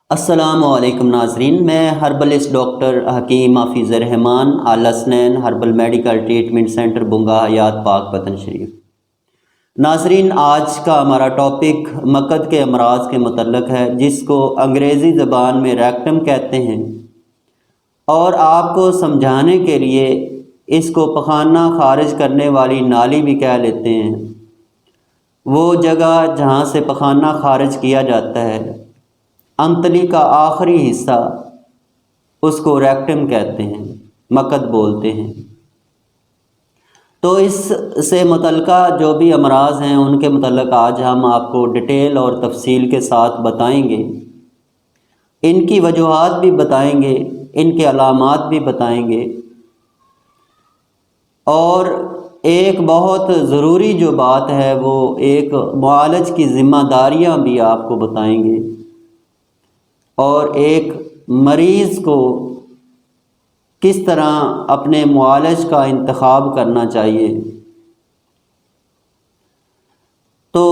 السلام علیکم ناظرین، میں ہربلسٹ ڈاکٹر حکیم حافظ رحمان اعلیٰ اسنین herbal medical treatment centre Banga حیات پاک وطن شریف۔ ناظرین، آج کا ہمارا ٹاپک مقد کے امراض کے متعلق ہے، جس کو انگریزی زبان میں ریکٹم کہتے ہیں، اور آپ کو سمجھانے کے لیے اس کو پخانہ خارج کرنے والی نالی بھی کہہ لیتے ہیں۔ وہ جگہ جہاں سے پخانہ خارج کیا جاتا ہے، انتلی کا آخری حصہ، اس کو ریکٹم کہتے ہیں، مقد بولتے ہیں۔ تو اس سے متعلقہ جو بھی امراض ہیں ان کے متعلق آج ہم آپ کو ڈیٹیل اور تفصیل کے ساتھ بتائیں گے، ان کی وجوہات بھی بتائیں گے، ان کے علامات بھی بتائیں گے، اور ایک بہت ضروری جو بات ہے وہ ایک معالج کی ذمہ داریاں بھی آپ کو بتائیں گے، اور ایک مریض کو کس طرح اپنے معالج کا انتخاب کرنا چاہیے۔ تو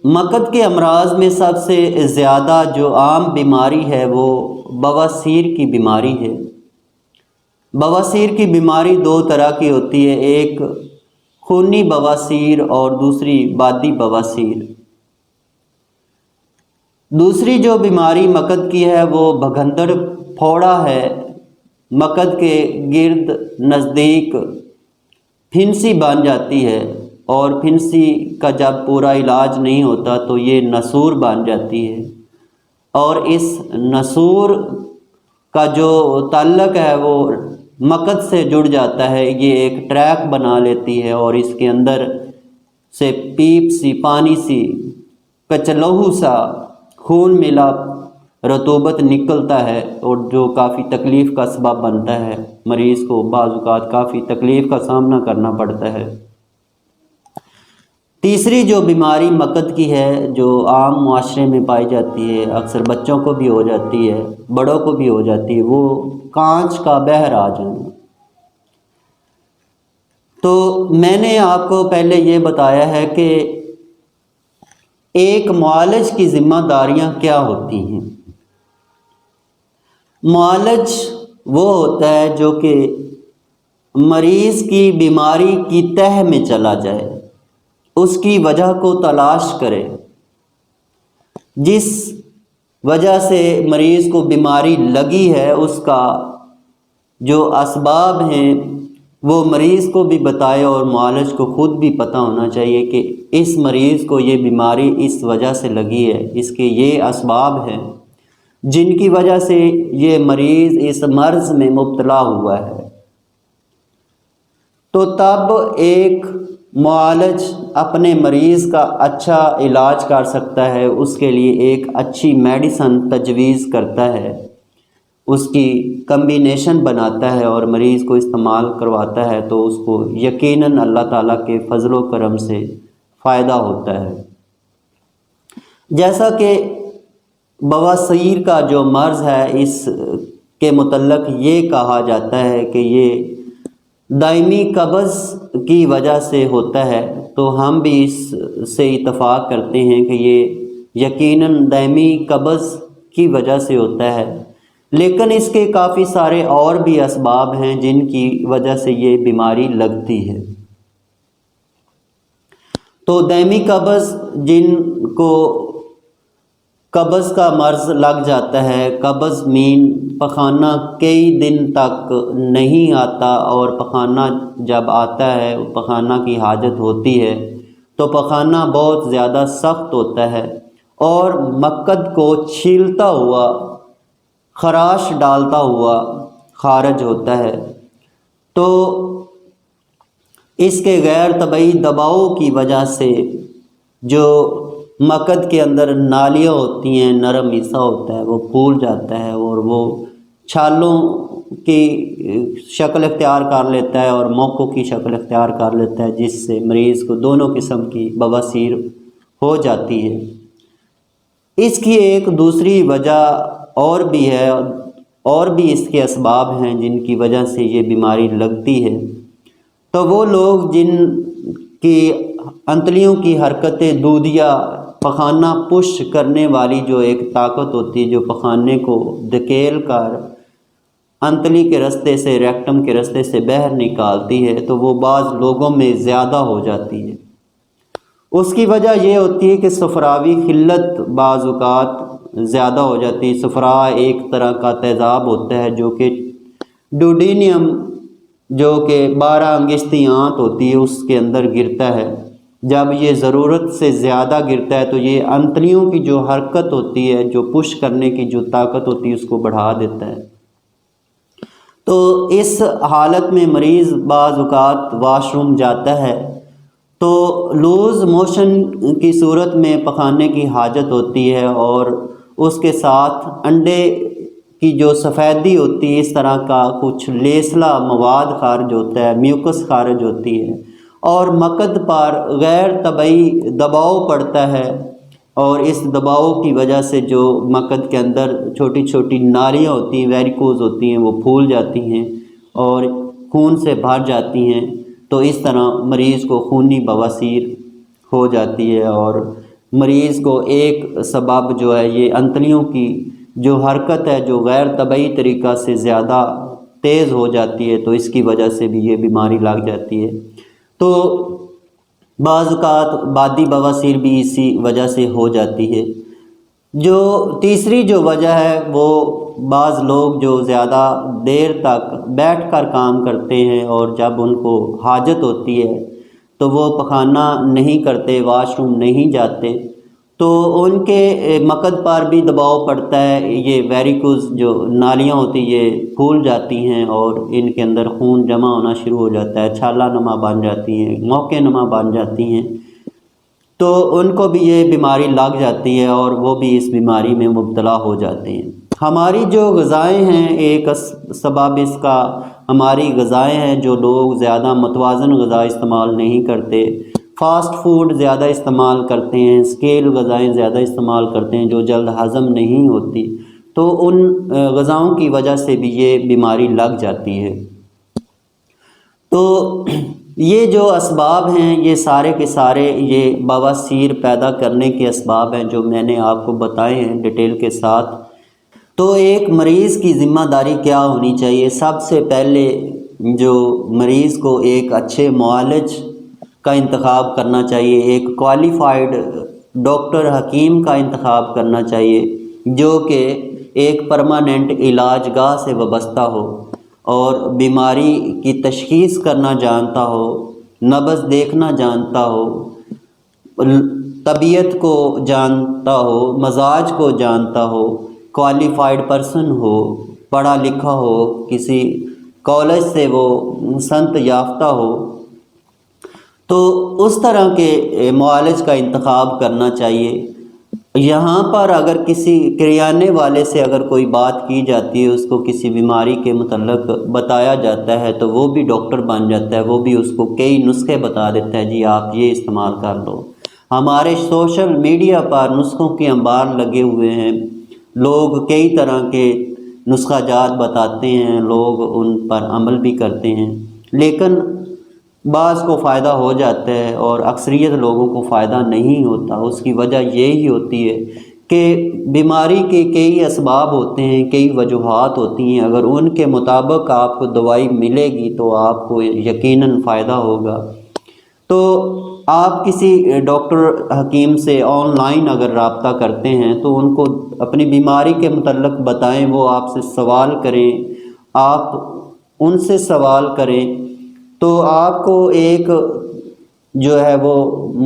مقد کے امراض میں سب سے زیادہ جو عام بیماری ہے وہ بواسیر کی بیماری ہے۔ بواسیر کی بیماری دو طرح کی ہوتی ہے، ایک خونی بواسیر اور دوسری بادی بواسیر۔ دوسری جو بیماری مقد کی ہے وہ بھگندڑ پھوڑا ہے۔ مقد کے گرد نزدیک پھنسی بن جاتی ہے، اور پھنسی کا جب پورا علاج نہیں ہوتا تو یہ نسور بن جاتی ہے، اور اس نسور کا جو تعلق ہے وہ مقد سے جڑ جاتا ہے، یہ ایک ٹریک بنا لیتی ہے، اور اس کے اندر سے پیپ سی، پانی سی، کچلوہو سا خون ملا رطوبت نکلتا ہے، اور جو کافی تکلیف کا سبب بنتا ہے۔ مریض کو بعض اوقات کافی تکلیف کا سامنا کرنا پڑتا ہے۔ تیسری جو بیماری مقد کی ہے جو عام معاشرے میں پائی جاتی ہے، اکثر بچوں کو بھی ہو جاتی ہے، بڑوں کو بھی ہو جاتی ہے، وہ کانچ کا بہر آ جانا۔ تو میں نے آپ کو پہلے یہ بتایا ہے کہ ایک معالج کی ذمہ داریاں کیا ہوتی ہیں۔ معالج وہ ہوتا ہے جو کہ مریض کی بیماری کی تہ میں چلا جائے، اس کی وجہ کو تلاش کرے، جس وجہ سے مریض کو بیماری لگی ہے اس کا جو اسباب ہیں وہ مریض کو بھی بتائے، اور معالج کو خود بھی پتہ ہونا چاہیے کہ اس مریض کو یہ بیماری اس وجہ سے لگی ہے، اس کے یہ اسباب ہیں جن کی وجہ سے یہ مریض اس مرض میں مبتلا ہوا ہے۔ تو تب ایک معالج اپنے مریض کا اچھا علاج کر سکتا ہے، اس کے لیے ایک اچھی میڈیسن تجویز کرتا ہے، اس کی کمبینیشن بناتا ہے اور مریض کو استعمال کرواتا ہے، تو اس کو یقیناً اللہ تعالیٰ کے فضل و کرم سے فائدہ ہوتا ہے۔ جیسا کہ بواسیر کا جو مرض ہے، اس کے متعلق یہ کہا جاتا ہے کہ یہ دائمی قبض کی وجہ سے ہوتا ہے، تو ہم بھی اس سے اتفاق کرتے ہیں کہ یہ یقیناً دائمی قبض کی وجہ سے ہوتا ہے، لیکن اس کے کافی سارے اور بھی اسباب ہیں جن کی وجہ سے یہ بیماری لگتی ہے۔ تو دائمی قبض، جن کو قبض کا مرض لگ جاتا ہے، قبض مین پخانہ کئی دن تک نہیں آتا، اور پخانہ جب آتا ہے، پخانہ کی حاجت ہوتی ہے تو پخانہ بہت زیادہ سخت ہوتا ہے اور مقد کو چھیلتا ہوا، خراش ڈالتا ہوا خارج ہوتا ہے۔ تو اس کے غیر طبعی دباؤ کی وجہ سے جو مقد کے اندر نالیاں ہوتی ہیں، نرم حصہ ہوتا ہے، وہ پھول جاتا ہے، اور وہ چھالوں کی شکل اختیار کر لیتا ہے اور موقوں کی شکل اختیار کر لیتا ہے، جس سے مریض کو دونوں قسم کی بواسیر ہو جاتی ہے۔ اس کی ایک دوسری وجہ اور بھی ہے، اور بھی اس کے اسباب ہیں جن کی وجہ سے یہ بیماری لگتی ہے۔ تو وہ لوگ جن کی انتلیوں کی حرکتیں دودیا پخانہ پش کرنے والی جو ایک طاقت ہوتی ہے جو پخانے کو دھکیل کر انتلی کے راستے سے ریکٹم کے راستے سے باہر نکالتی ہے، تو وہ بعض لوگوں میں زیادہ ہو جاتی ہے۔ اس کی وجہ یہ ہوتی ہے کہ صفراوی خلت بعض اوقات زیادہ ہو جاتی ہے۔ صفرا ایک طرح کا تیزاب ہوتا ہے جو کہ ڈوڈینیم جو کہ 12 انگشتی آنت ہوتی ہے اس کے اندر گرتا ہے۔ جب یہ ضرورت سے زیادہ گرتا ہے تو یہ انتلیوں کی جو حرکت ہوتی ہے، جو پش کرنے کی جو طاقت ہوتی ہے، اس کو بڑھا دیتا ہے۔ تو اس حالت میں مریض بعض اوقات واش روم جاتا ہے تو لوز موشن کی صورت میں پخانے کی حاجت ہوتی ہے، اور اس کے ساتھ انڈے کی جو سفیدی ہوتی ہے، اس طرح کا کچھ لیسلا مواد خارج ہوتا ہے، میوکس خارج ہوتی ہے، اور مقد پر غیر طبعی دباؤ پڑتا ہے، اور اس دباؤ کی وجہ سے جو مقد کے اندر چھوٹی چھوٹی نالیاں ہوتی ہیں، ویریکوز ہوتی ہیں، وہ پھول جاتی ہیں اور خون سے بھر جاتی ہیں، تو اس طرح مریض کو خونی بواسیر ہو جاتی ہے، اور مریض کو ایک سبب جو ہے یہ انتلیوں کی جو حرکت ہے جو غیر طبعی طریقہ سے زیادہ تیز ہو جاتی ہے، تو اس کی وجہ سے بھی یہ بیماری لگ جاتی ہے۔ تو بعض اوقات بادی بواسیر بھی اسی وجہ سے ہو جاتی ہے۔ جو تیسری جو وجہ ہے وہ بعض لوگ جو زیادہ دیر تک بیٹھ کر کام کرتے ہیں، اور جب ان کو حاجت ہوتی ہے تو وہ پخانہ نہیں کرتے، واش روم نہیں جاتے، تو ان کے مقد پر بھی دباؤ پڑتا ہے، یہ ویریکوز جو نالیاں ہوتی یہ پھول جاتی ہیں اور ان کے اندر خون جمع ہونا شروع ہو جاتا ہے، چھالہ نما بن جاتی ہیں، موقع نما بن جاتی ہیں، تو ان کو بھی یہ بیماری لگ جاتی ہے اور وہ بھی اس بیماری میں مبتلا ہو جاتے ہیں۔ ہماری جو غذائیں ہیں، ایک سبب اس کا ہماری غذائیں ہیں، جو لوگ زیادہ متوازن غذا استعمال نہیں کرتے، فاسٹ فوڈ زیادہ استعمال کرتے ہیں، اسکیل غذائیں زیادہ استعمال کرتے ہیں جو جلد ہضم نہیں ہوتی، تو ان غذاؤں کی وجہ سے بھی یہ بیماری لگ جاتی ہے۔ تو یہ جو اسباب ہیں یہ سارے کے سارے یہ بواسیر پیدا کرنے کے اسباب ہیں جو میں نے آپ کو بتائے ہیں ڈیٹیل کے ساتھ۔ تو ایک مریض کی ذمہ داری کیا ہونی چاہیے؟ سب سے پہلے جو مریض کو ایک اچھے معالج کا انتخاب کرنا چاہیے، ایک کوالیفائڈ ڈاکٹر حکیم کا انتخاب کرنا چاہیے جو کہ ایک پرماننٹ علاج گاہ سے وابستہ ہو اور بیماری کی تشخیص کرنا جانتا ہو، نبض دیکھنا جانتا ہو، طبیعت کو جانتا ہو، مزاج کو جانتا ہو، کوالیفائڈ پرسن ہو، پڑھا لکھا ہو، کسی کالج سے وہ سنت یافتہ ہو، تو اس طرح کے معالج کا انتخاب کرنا چاہیے۔ یہاں پر اگر کسی کریانے والے سے اگر کوئی بات کی جاتی ہے، اس کو کسی بیماری کے متعلق بتایا جاتا ہے تو وہ بھی ڈاکٹر بن جاتا ہے، وہ بھی اس کو کئی نسخے بتا دیتا ہے، جی آپ یہ استعمال کر لو۔ ہمارے سوشل میڈیا پر نسخوں کے انبار لگے ہوئے ہیں، لوگ کئی طرح کے نسخہ جات بتاتے ہیں، لوگ ان پر عمل بھی کرتے ہیں، لیکن بعض کو فائدہ ہو جاتا ہے اور اکثریت لوگوں کو فائدہ نہیں ہوتا۔ اس کی وجہ یہی ہوتی ہے کہ بیماری کے کئی اسباب ہوتے ہیں، کئی وجوہات ہوتی ہیں، اگر ان کے مطابق آپ کو دوائی ملے گی تو آپ کو یقیناً فائدہ ہوگا۔ تو آپ کسی ڈاکٹر حکیم سے آن لائن اگر رابطہ کرتے ہیں تو ان کو اپنی بیماری کے متعلق بتائیں، وہ آپ سے سوال کریں، آپ ان سے سوال کریں، تو آپ کو ایک جو ہے وہ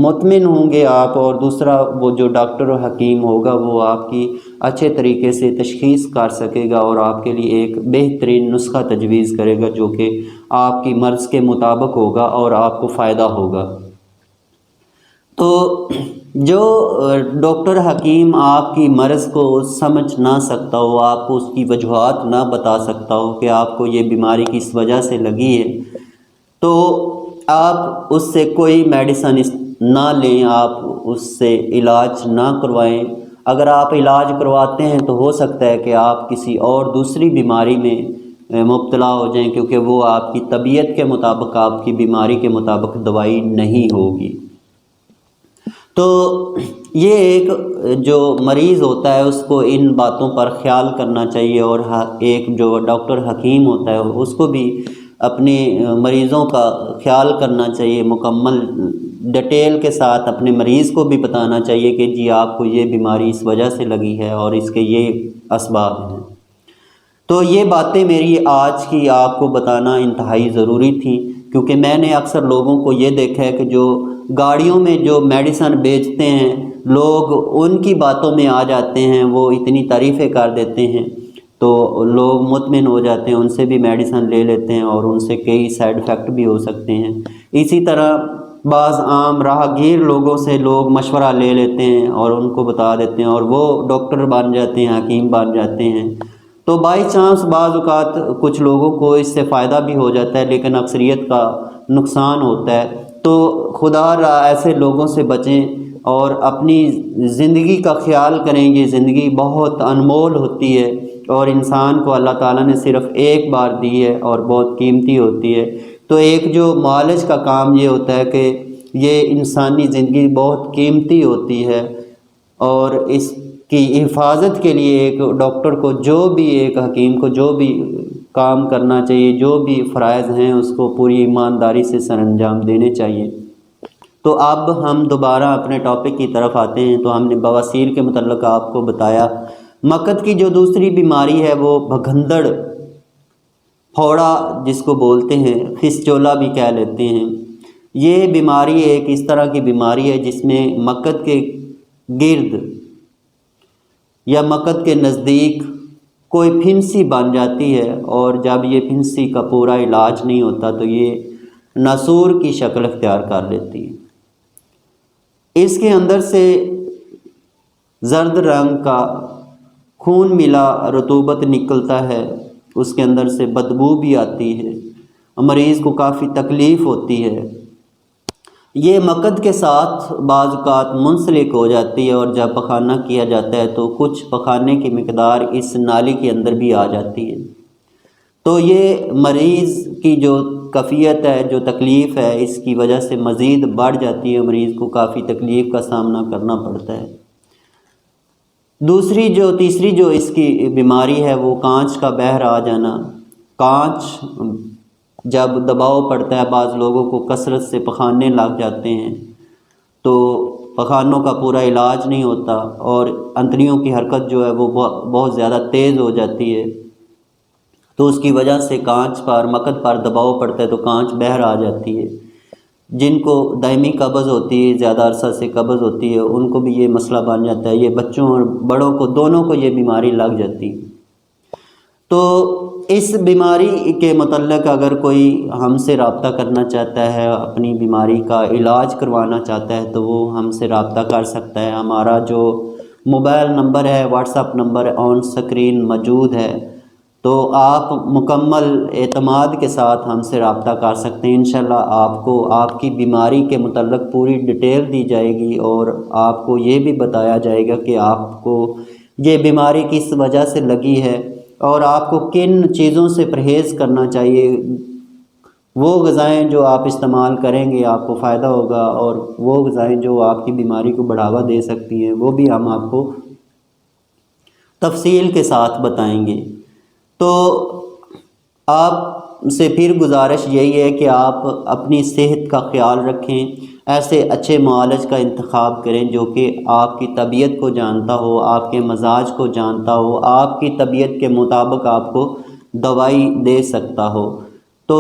مطمئن ہوں گے آپ، اور دوسرا وہ جو ڈاکٹر و حکیم ہوگا وہ آپ کی اچھے طریقے سے تشخیص کر سکے گا اور آپ کے لیے ایک بہترین نسخہ تجویز کرے گا جو کہ آپ کی مرض کے مطابق ہوگا اور آپ کو فائدہ ہوگا۔ تو جو ڈاکٹر حکیم آپ کی مرض کو سمجھ نہ سکتا ہو، آپ کو اس کی وجوہات نہ بتا سکتا ہو کہ آپ کو یہ بیماری کس وجہ سے لگی ہے، تو آپ اس سے کوئی میڈیسن نہ لیں، آپ اس سے علاج نہ کروائیں۔ اگر آپ علاج کرواتے ہیں تو ہو سکتا ہے کہ آپ کسی اور دوسری بیماری میں مبتلا ہو جائیں، کیونکہ وہ آپ کی طبیعت کے مطابق، آپ کی بیماری کے مطابق دوائی نہیں ہوگی۔ تو یہ ایک جو مریض ہوتا ہے اس کو ان باتوں پر خیال کرنا چاہیے، اور ایک جو ڈاکٹر حکیم ہوتا ہے اس کو بھی اپنے مریضوں کا خیال کرنا چاہیے، مکمل ڈیٹیل کے ساتھ اپنے مریض کو بھی بتانا چاہیے کہ جی آپ کو یہ بیماری اس وجہ سے لگی ہے اور اس کے یہ اسباب ہیں۔ تو یہ باتیں میری آج کی آپ کو بتانا انتہائی ضروری تھی، کیونکہ میں نے اکثر لوگوں کو یہ دیکھا ہے کہ جو گاڑیوں میں جو میڈیسن بیچتے ہیں لوگ ان کی باتوں میں آ جاتے ہیں، وہ اتنی تعریفیں کر دیتے ہیں تو لوگ مطمئن ہو جاتے ہیں، ان سے بھی میڈیسن لے لیتے ہیں اور ان سے کئی سائیڈ افیکٹ بھی ہو سکتے ہیں۔ اسی طرح بعض عام راہگیر لوگوں سے لوگ مشورہ لے لیتے ہیں اور ان کو بتا دیتے ہیں اور وہ ڈاکٹر بن جاتے ہیں، حکیم بن جاتے ہیں۔ تو بائی چانس بعض اوقات کچھ لوگوں کو اس سے فائدہ بھی ہو جاتا ہے، لیکن اکثریت کا نقصان ہوتا ہے۔ تو خدا را ایسے لوگوں سے بچیں اور اپنی زندگی کا خیال کریں۔ یہ زندگی بہت انمول ہوتی ہے اور انسان کو اللہ تعالیٰ نے صرف ایک بار دی ہے اور بہت قیمتی ہوتی ہے۔ تو ایک جو معالج کا کام یہ ہوتا ہے کہ یہ انسانی زندگی بہت قیمتی ہوتی ہے، اور اس کی حفاظت کے لیے ایک ڈاکٹر کو ایک حکیم کو جو بھی کام کرنا چاہیے، جو بھی فرائض ہیں اس کو پوری ایمانداری سے سر انجام دینے چاہیے۔ تو اب ہم دوبارہ اپنے ٹاپک کی طرف آتے ہیں۔ تو ہم نے بواسیر کے متعلق آپ کو بتایا۔ مقد کی جو دوسری بیماری ہے وہ بھگندڑ پھوڑا جس کو بولتے ہیں، فسچولا بھی کہہ لیتے ہیں۔ یہ بیماری ایک اس طرح کی بیماری ہے جس میں مقد کے گرد یا مقد کے نزدیک کوئی پھنسی بن جاتی ہے، اور جب یہ پھنسی کا پورا علاج نہیں ہوتا تو یہ ناسور کی شکل اختیار کر لیتی ہے۔ اس کے اندر سے زرد رنگ کا خون ملا رطوبت نکلتا ہے، اس کے اندر سے بدبو بھی آتی ہے، مریض کو کافی تکلیف ہوتی ہے۔ یہ مقد کے ساتھ بعض اوقات منسلک ہو جاتی ہے، اور جب پخانہ کیا جاتا ہے تو کچھ پخانے کی مقدار اس نالی کے اندر بھی آ جاتی ہے۔ تو یہ مریض کی جو کیفیت ہے، جو تکلیف ہے، اس کی وجہ سے مزید بڑھ جاتی ہے، مریض کو کافی تکلیف کا سامنا کرنا پڑتا ہے۔ تیسری جو اس کی بیماری ہے وہ کانچ کا بہر آ جانا۔ کانچ جب دباؤ پڑتا ہے، بعض لوگوں کو کثرت سے پخانے لگ جاتے ہیں تو پخانوں کا پورا علاج نہیں ہوتا، اور انتڑیوں کی حرکت جو ہے وہ بہت زیادہ تیز ہو جاتی ہے، تو اس کی وجہ سے کانچ پر مقد پر دباؤ پڑتا ہے تو کانچ بہر آ جاتی ہے۔ جن کو دائمی قبض ہوتی ہے، زیادہ عرصہ سے قبض ہوتی ہے، ان کو بھی یہ مسئلہ بن جاتا ہے۔ یہ بچوں اور بڑوں کو دونوں کو یہ بیماری لگ جاتی ہے۔ تو اس بیماری کے متعلق اگر کوئی ہم سے رابطہ کرنا چاہتا ہے، اپنی بیماری کا علاج کروانا چاہتا ہے، تو وہ ہم سے رابطہ کر سکتا ہے۔ ہمارا جو موبائل نمبر ہے، what's app number on screen موجود ہے، تو آپ مکمل اعتماد کے ساتھ ہم سے رابطہ کر سکتے ہیں۔ انشاءاللہ آپ کو آپ کی بیماری کے متعلق پوری ڈیٹیل دی جائے گی، اور آپ کو یہ بھی بتایا جائے گا کہ آپ کو یہ بیماری کس وجہ سے لگی ہے، اور آپ کو کن چیزوں سے پرہیز کرنا چاہیے۔ وہ غذائیں جو آپ استعمال کریں گے آپ کو فائدہ ہوگا، اور وہ غذائیں جو آپ کی بیماری کو بڑھاوا دے سکتی ہیں وہ بھی ہم آپ کو تفصیل کے ساتھ بتائیں گے۔ تو آپ سے پھر گزارش یہی ہے کہ آپ اپنی صحت کا خیال رکھیں، ایسے اچھے معالج کا انتخاب کریں جو کہ آپ کی طبیعت کو جانتا ہو، آپ کے مزاج کو جانتا ہو، آپ کی طبیعت کے مطابق آپ کو دوائی دے سکتا ہو۔ تو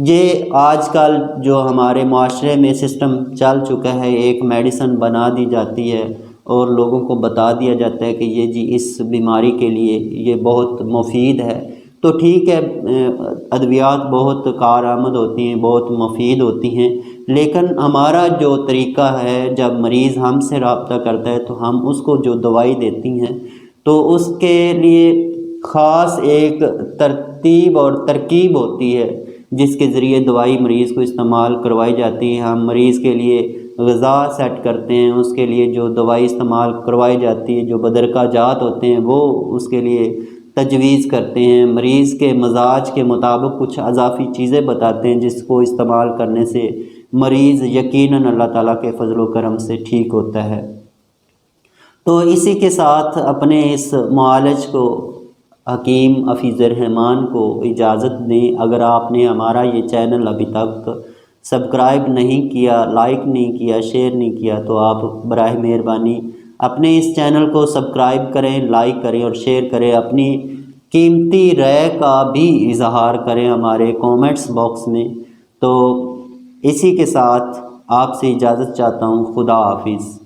یہ آج کل جو ہمارے معاشرے میں سسٹم چل چکا ہے، ایک میڈیسن بنا دی جاتی ہے اور لوگوں کو بتا دیا جاتا ہے کہ یہ جی اس بیماری کے لیے یہ بہت مفید ہے۔ تو ٹھیک ہے، ادویات بہت کارآمد ہوتی ہیں، بہت مفید ہوتی ہیں، لیکن ہمارا جو طریقہ ہے، جب مریض ہم سے رابطہ کرتا ہے تو ہم اس کو جو دوائی دیتی ہیں تو اس کے لیے خاص ایک ترتیب اور ترکیب ہوتی ہے جس کے ذریعے دوائی مریض کو استعمال کروائی جاتی ہے۔ ہم مریض کے لیے غذا سیٹ کرتے ہیں، اس کے لیے جو دوائی استعمال کروائی جاتی ہے، جو بدرکہ جات ہوتے ہیں وہ اس کے لیے تجویز کرتے ہیں، مریض کے مزاج کے مطابق کچھ اضافی چیزیں بتاتے ہیں جس کو استعمال کرنے سے مریض یقیناً اللہ تعالیٰ کے فضل و کرم سے ٹھیک ہوتا ہے۔ تو اسی کے ساتھ اپنے اس معالج کو حکیم حفیظ الرحمان کو اجازت دیں۔ اگر آپ نے ہمارا یہ چینل ابھی تک سبسکرائب نہیں کیا، لائک نہیں کیا، شیئر نہیں کیا، تو آپ براہ مہربانی اپنے اس چینل کو سبسکرائب کریں، لائک کریں اور شیئر کریں۔ اپنی قیمتی رائے کا بھی اظہار کریں ہمارے کومنٹس باکس میں۔ تو اسی کے ساتھ آپ سے اجازت چاہتا ہوں، خدا حافظ۔